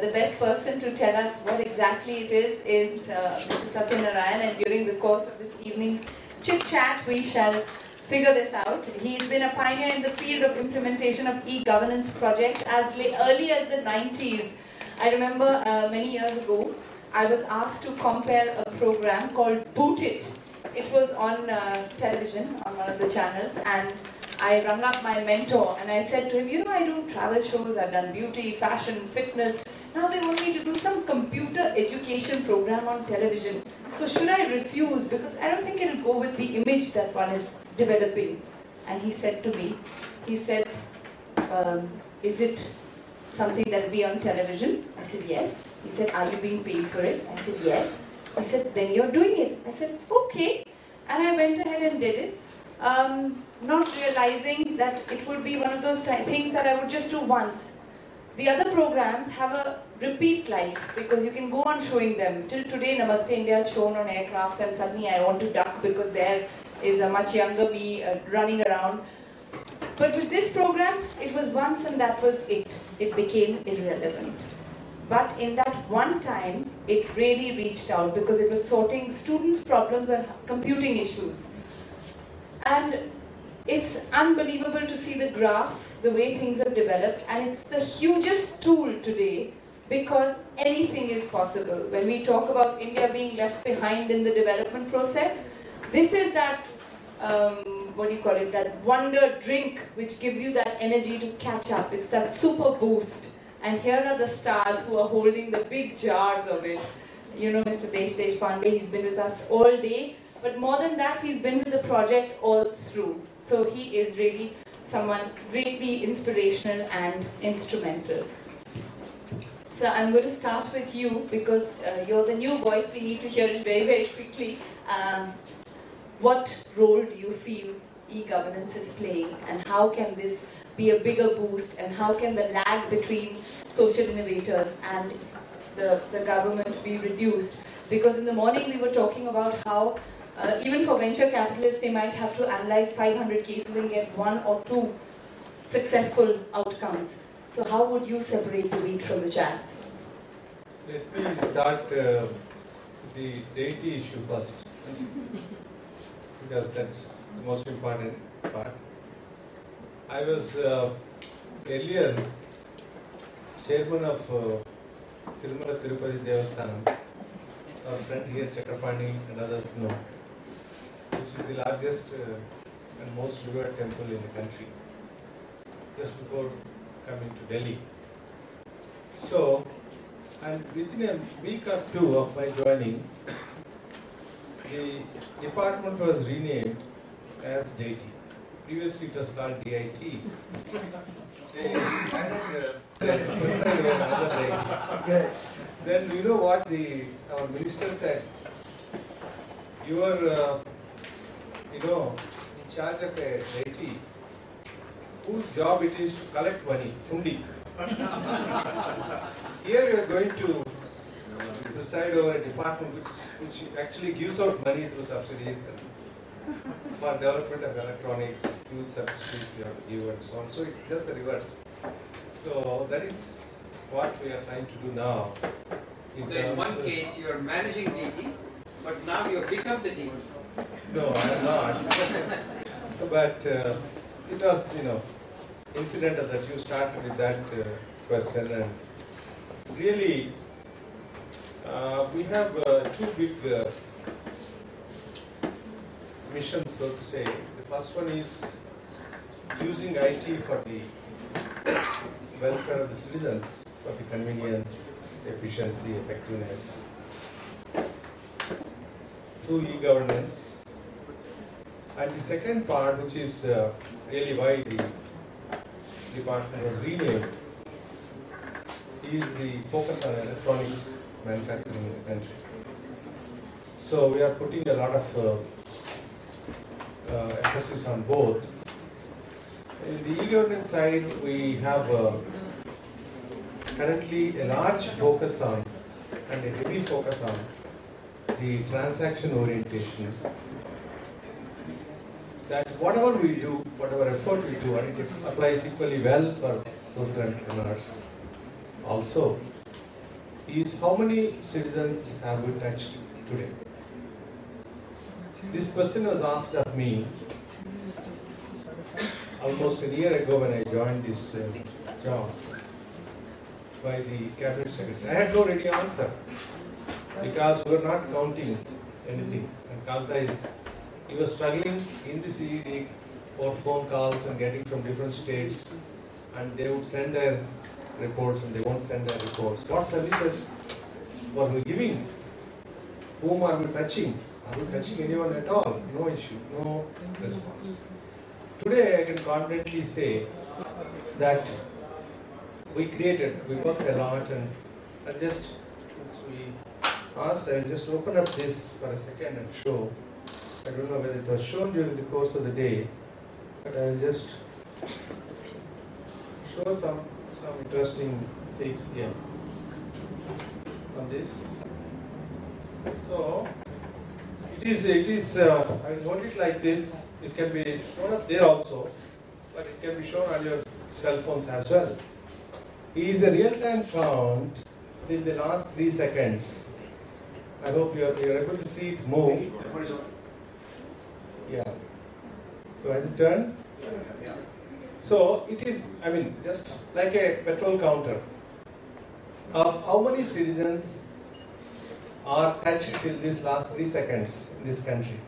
the best person to tell us what exactly it is Mr. Satyanaryana, and during the course of this evening's chit-chat we shall figure this out. He's been a pioneer in the field of implementation of e-governance projects as early as the 90s. I remember many years ago, I was asked to compare a program called Boot It. It was on television, on one of the channels, and I rang up my mentor and I said to him, you know, I do travel shows, I've done beauty, fashion, fitness. Now they want me to do some computer education program on television. So should I refuse? Because I don't think it'll go with the image that one is developing. And he said to me, he said, is it something that will be on television? I said, yes. He said, are you being paid for it? I said, yes. He said, then you're doing it. I said, okay. And I went ahead and did it. Not realizing that it would be one of those things that I would just do once. The other programs have a repeat life because you can go on showing them. Till today, Namaste India is shown on aircrafts, and suddenly I want to duck because there is a much younger me running around. But with this program, it was once and that was it. It became irrelevant. But in that one time, it really reached out because it was sorting students' problems and computing issues. And it's unbelievable to see the graph, the way things have developed, and it's the hugest tool today because anything is possible. When we talk about India being left behind in the development process, this is that, what do you call it, that wonder drink which gives you that energy to catch up. It's that super boost. And here are the stars who are holding the big jars of it. You know Mr. Desh Deshpande, he's been with us all day. But more than that, he's been with the project all through. So he is really someone greatly inspirational and instrumental. So I'm going to start with you because you're the new voice. We need to hear it very, very quickly. What role do you feel e-governance is playing, and how can this be a bigger boost, and how can the lag between social innovators and the government be reduced? Because in the morning we were talking about how even for venture capitalists, they might have to analyze 500 cases and get 1 or 2 successful outcomes. So how would you separate the wheat from the chaff? Let me start the DeitY issue first, because that's the most important part. I was earlier chairman of Tirumala Tirupati Devasthanam. Our friend here, Chakrapani, and others know, which is the largest and most revered temple in the country, just before coming to Delhi. So, and within a week or 2 of my joining, the department was renamed as DeitY. Previously it was called DeitY. They added another DeitY. Then you know what our minister said? You are, in charge of a DeitY whose job it is to collect money, hundi. Here you are going to preside over a department which actually gives out money through subsidies for development of electronics, fuel subsidies you have to give and so on. So it's just the reverse. So that is what we are trying to do now. So in one case you are managing DeitY, but now you have become the DeitY. No, I am not. But it was, incidental that you started with that question, and really we have 2 big missions, so to say. The first one is using IT for the welfare of the citizens, for the convenience, efficiency, effectiveness, through e-governance. And the second part, which is really why the department was renamed, is the focus on electronics manufacturing in the country. So we are putting a lot of emphasis on both. In the e-governance side, we have currently a large focus on, and a heavy focus on, the transaction orientation. That whatever we do, whatever effort we do, and it applies equally well for social entrepreneurs also, is how many citizens have we touched today? This question was asked of me almost a year ago when I joined this job by the Cabinet Secretary. I had no ready answer because we were not counting anything. And Kanta he was struggling in the CED for phone calls and getting from different states, and they would send their reports and they won't send their reports. What services were we giving? Whom are we touching? Are we touching anyone at all? No issue, no response. Today I can confidently say that we worked a lot, and just since we asked, I'll just open up this for a second and show. I don't know whether it was shown during the course of the day, but I'll just show some interesting things here on this. So it is I want it like this. It can be shown up there also, but it can be shown on your cell phones as well. It is a real-time count till the last 3 seconds. I hope you are able to see it move. Yeah. So has it turned? Yeah. So it is, I mean, just like a petrol counter of how many citizens are touched till this last 3 seconds in this country.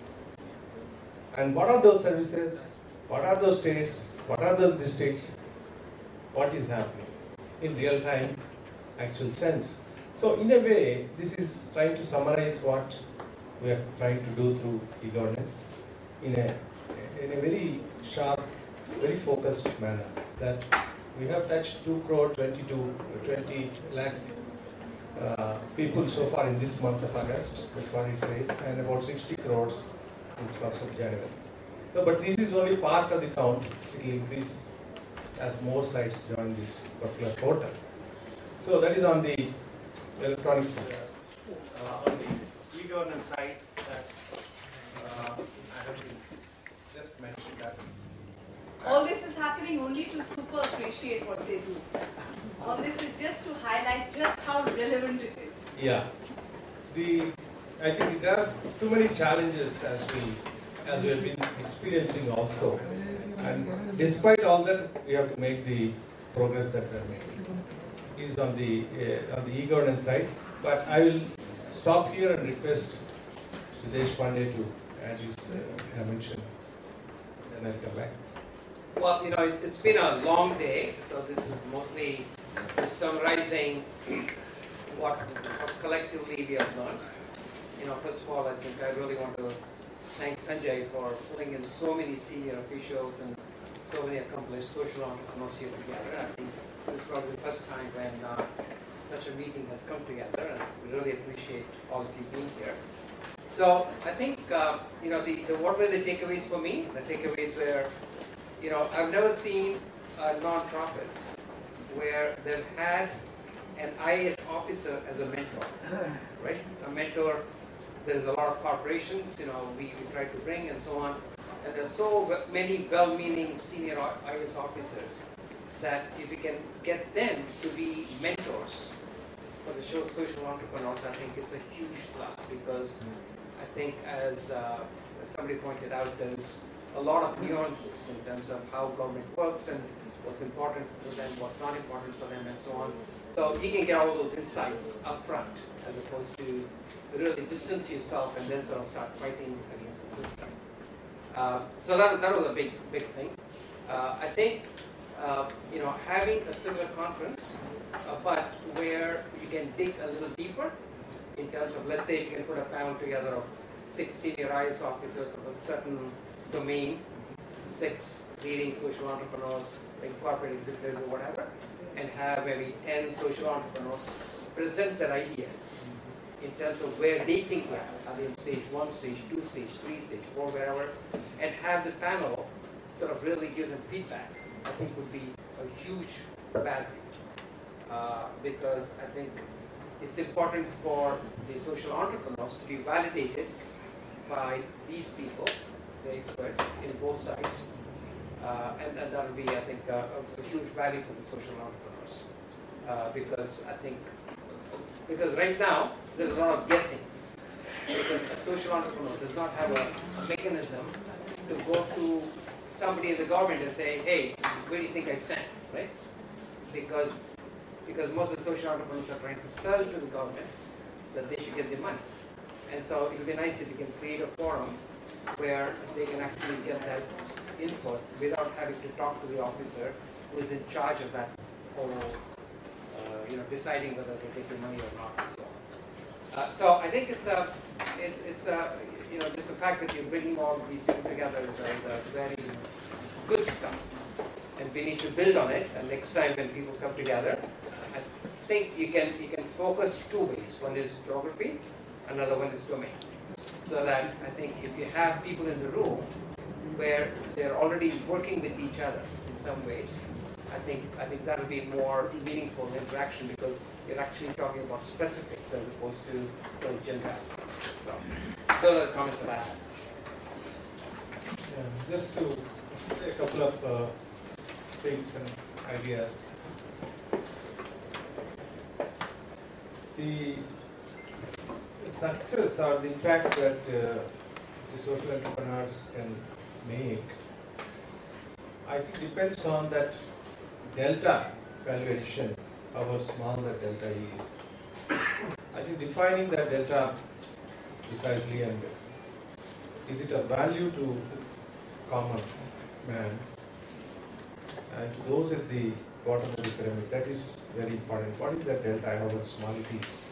And what are those services? What are those states? What are those districts? What is happening in real time, actual sense? So in a way, this is trying to summarize what we are trying to do through e-governance in a very sharp, very focused manner. That we have touched 20 lakh people so far in this month of August, that's what it says, and about 60 crores since 1st of January. No, but this is only part of the count. It will increase as more sites join this particular portal. So that is on the electronics, on the e-governance side that I have just mentioned that. All this is happening only to super appreciate what they do. All this is just to highlight just how relevant it is. Yeah. I think there are too many challenges as we have been experiencing also. And despite all that, we have to make the progress that we are making. Is on the e-governance side. But I will stop here and request Desh Deshpande to, as you have mentioned, then I'll come back. Well, it's been a long day, so this is mostly summarizing what collectively we have done. First of all, I think I really want to thank Sanjay for pulling in so many senior officials and so many accomplished social entrepreneurs here together. I think this is probably the first time when such a meeting has come together, and we really appreciate all of you being here. So I think, what were the takeaways for me? The takeaways were, I've never seen a non-profit where they've had an IAS officer as a mentor, right? A mentor, there's a lot of corporations, we try to bring and so on. And there's so many well-meaning senior IAS officers that if we can get them to be mentors for the social entrepreneurs, I think it's a huge plus, because I think as somebody pointed out, there's a lot of nuances in terms of how government works and what's important for them, what's not important for them, and so on. So you can get all those insights up front, as opposed to really distance yourself and then sort of start fighting against the system. So that was a big thing. I think having a similar conference, but where you can dig a little deeper in terms of, let's say, if you can put a panel together of 6 senior IAS officers of a certain domain, 6 leading social entrepreneurs, like corporate executives or whatever, and have maybe 10 social entrepreneurs present their ideas in terms of where they think they are they in stage 1, stage 2, stage 3, stage 4, wherever, and have the panel sort of really give them feedback, I think would be a huge value, because I think it's important for the social entrepreneurs to be validated by these people, the experts in both sides, and that will be, I think, a huge value for the social entrepreneurs, because I think Because right now, there's a lot of guessing. Because a social entrepreneur does not have a mechanism to go to somebody in the government and say, hey, where do you think I stand, right? Because most of the social entrepreneurs are trying to sell to the government that they should get the money. And so it would be nice if you can create a forum where they can actually get that input without having to talk to the officer who is in charge of that whole, deciding whether they take the money or not. So I think it's just the fact that you're bringing all these people together is very good stuff. And we need to build on it. And next time when people come together, I think you can focus two ways. One is geography, another one is domain. So that I think if you have people in the room where they're already working with each other in some ways, I think that will be more meaningful interaction because you're actually talking about specifics as opposed to sort of general. So those are the comments that I have. Yeah, just to say a couple of things and ideas. The success or the impact that the social entrepreneurs can make, I think depends on that delta value addition, how small that delta is. I think defining that delta precisely, and is it a value to common man and to those at the bottom of the pyramid, that is very important. What is that delta, however small it is?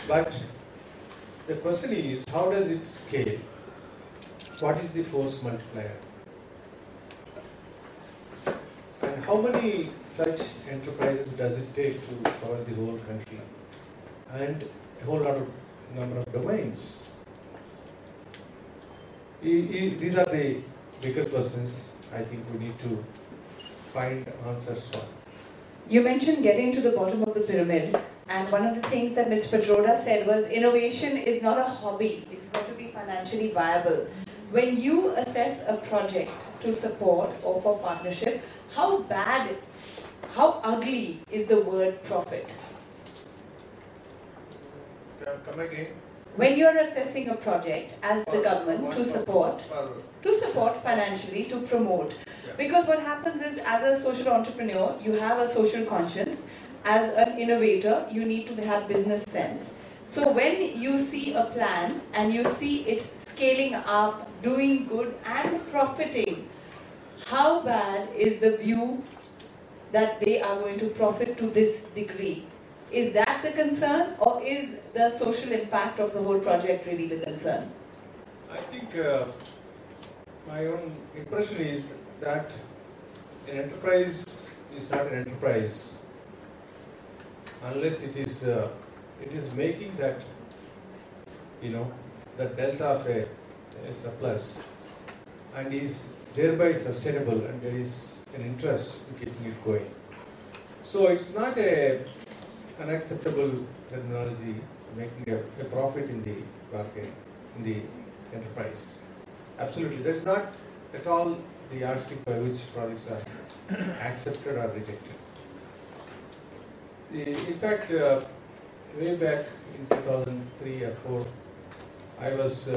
But the question is, how does it scale? What is the force multiplier? And how many such enterprises does it take to cover the whole country? And a whole lot of number of domains. These are the bigger questions I think we need to find answers for. You mentioned getting to the bottom of the pyramid, and one of the things that Ms. Pitroda said was innovation is not a hobby, it's got to be financially viable. When you assess a project to support or for partnership, how bad, how ugly is the word profit? Come again? When you are assessing a project as the government to support financially, to promote. Because what happens is, as a social entrepreneur, you have a social conscience. As an innovator, you need to have business sense. So when you see a plan and you see it scaling up, doing good and profiting, how bad is the view that they are going to profit to this degree? Is that the concern, or is the social impact of the whole project really the concern? I think my own impression is that an enterprise is not an enterprise unless it is making that, the delta of a surplus and is thereby sustainable, and there is an interest in keeping it going. So it's not an unacceptable terminology making a profit in the market, in the enterprise. Absolutely, that's not at all the yardstick by which projects are accepted or rejected. In fact, way back in 2003 or 4, I was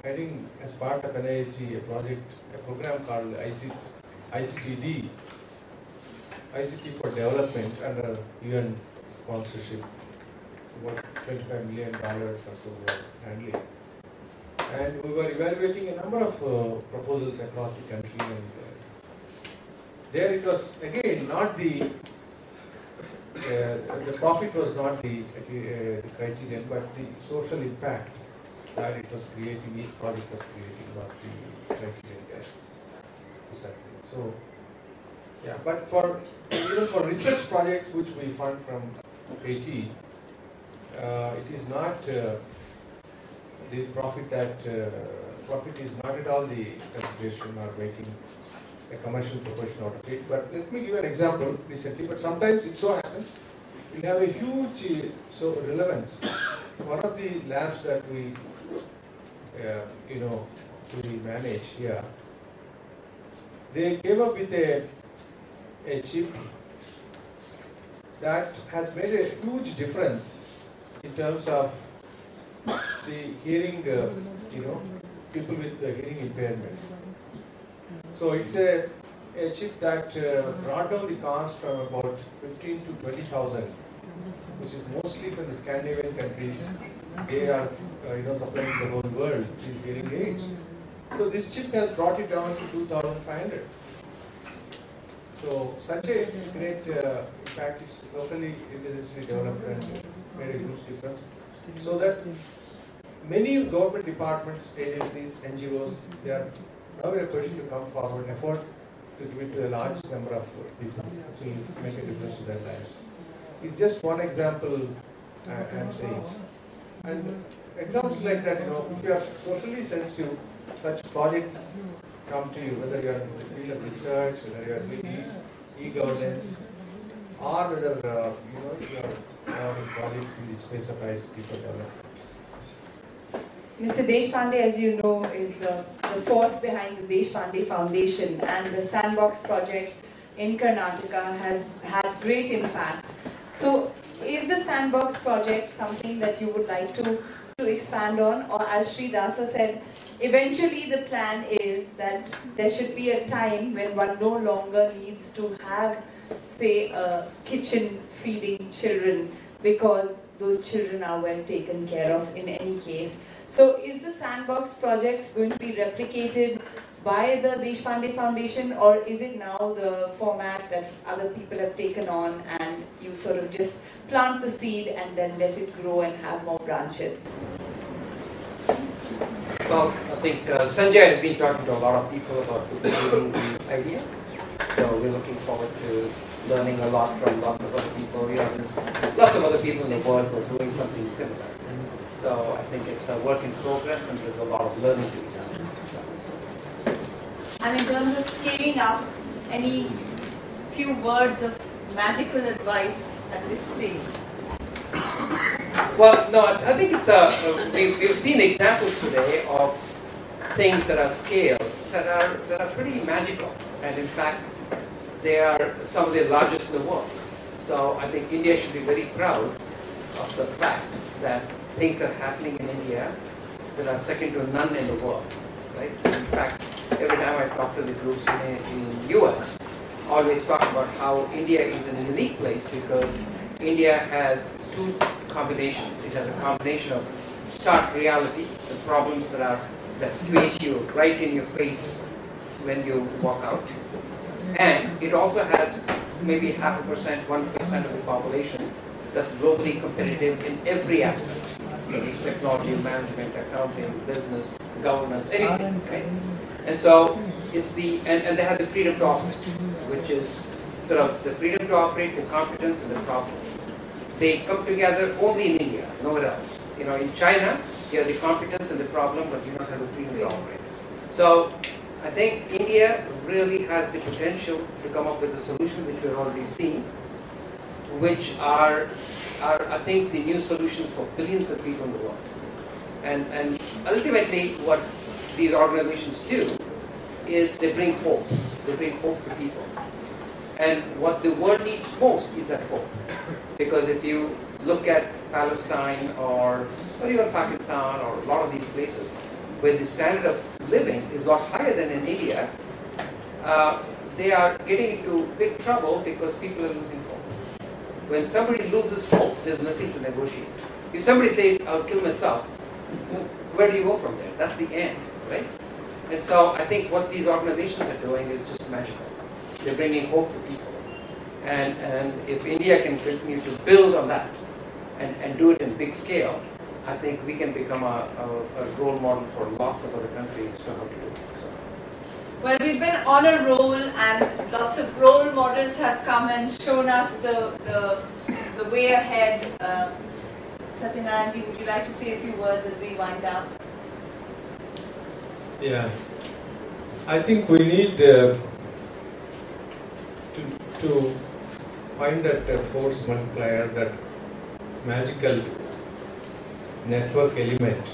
heading as part of NIH a program called ICTD, ICT for Development, under UN sponsorship. About $25 million or so were handling. And we were evaluating a number of proposals across the country, and there it was again not the profit was not the criterion, but the social impact that it was creating, each project was creating, was the criterion there. Precisely. So, yeah, but even for research projects which we fund from AT, it is not the profit that profit is not at all the consideration or making a commercial proportion out of it. But let me give an example recently. But sometimes it so happens we have a huge relevance. One of the labs that we we manage here, they came up with a chip that has made a huge difference in terms of the hearing, people with hearing impairment. So it's a chip that brought down the cost from about 15 to 20,000, which is mostly from the Scandinavian countries. They are, supplying the whole world with hearing aids. So this chip has brought it down to 2,500. So such a great impact is locally indigenously developed and made a huge difference. So that many government departments, agencies, NGOs, they are now in a position to come forward, effort to give it to a large number of people to make a difference to their lives. It's just one example I'm saying. And examples like that, if you are socially sensitive, such projects come to you, whether you are in the field of research, whether you are doing e-governance, or whether you are in projects in the space of ICT for development. Mr. Deshpande, as you know, is the force behind the Deshpande Foundation, and the Sandbox project in Karnataka has had great impact. So, is the Sandbox project something that you would like to expand on, or as Sri Dasa said, eventually the plan is that there should be a time when one no longer needs to have, say, a kitchen feeding children because those children are well taken care of in any case. So is the Sandbox project going to be replicated by the Deshpande Foundation, or is it now the format that other people have taken on and you sort of just plant the seed and then let it grow and have more branches? Well, I think Sanjay has been talking to a lot of people about putting the idea. So we're looking forward to learning a lot from lots of other people. There's lots of other people in the world who are doing something similar. So I think it's a work in progress and there's a lot of learning to be done. And in terms of scaling up, any few words of magical advice at this stage? Well, no, I think it's we've seen examples today of things that are scaled that are pretty magical, and in fact, they are some of the largest in the world. So I think India should be very proud of the fact that things are happening in India that are second to none in the world, right? In fact, every time I talk to the groups in US, I always talk about how India is in a unique place because India has two combinations. It has a combination of stark reality, the problems that face you right in your face when you walk out, and it also has maybe 0.5%, 1% of the population that's globally competitive in every aspect. So it's technology, management, accounting, business, governance, anything, right? And so it's and they have the freedom to operate, which is sort of the freedom to operate, the competence, and the problem. They come together only in India, nowhere else. In China, you have the competence and the problem, but you don't have the freedom to operate. So I think India really has the potential to come up with a solution, which we're already seeing, which are I think the new solutions for billions of people in the world. And ultimately, what these organizations do is they bring hope. They bring hope to people. And what the world needs most is that hope. Because if you look at Palestine or even Pakistan or a lot of these places where the standard of living is a lot higher than in India, they are getting into big trouble because people are losing hope. When somebody loses hope, there's nothing to negotiate. If somebody says, I'll kill myself, where do you go from there? That's the end, right? And so I think what these organizations are doing is just magical. They're bringing hope to people. And if India can continue to build on that and do it in big scale, I think we can become a role model for lots of other countries to how to do it. So. Well, we've been on a roll and lots of role models have come and shown us the way ahead. Satyanaryana, would you like to say a few words as we wind up? Yeah, I think we need to find that force multiplier, that magical network element.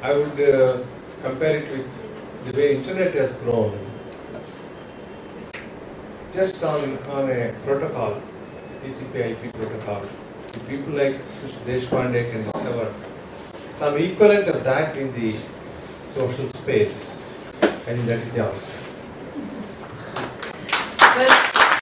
I would compare it with the way internet has grown. Just on a protocol, TCP/IP protocol, people like Mr. Deshpande can discover some equivalent of that in the social space, I think that is the answer.